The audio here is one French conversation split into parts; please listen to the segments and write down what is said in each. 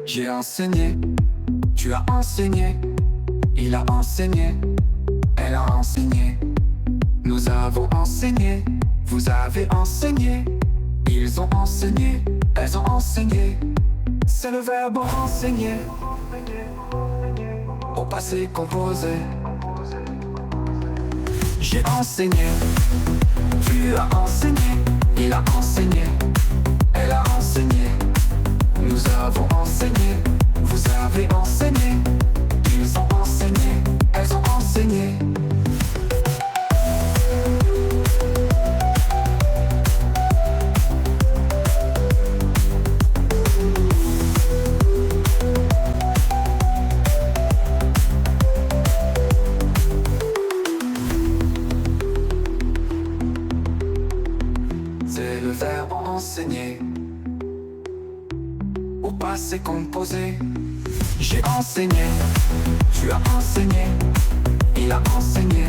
J'ai enseigné, tu as enseigné, il a enseigné, elle a enseigné. Nous avons enseigné, vous avez enseigné, ils ont enseigné, elles ont enseigné. C'est le verbe enseigner, au passé composé. J'ai enseigné, tu as enseigné, il a enseigné, elle a enseigné. Nous avons enseigné, vous avez enseigné, ils ont enseigné, elles ont enseigné. C'est le verbe enseigner, au passé composé. J'ai enseigné, tu as enseigné, il a enseigné,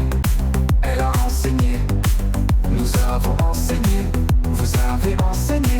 elle a enseigné. Nous avons enseigné, vous avez enseigné,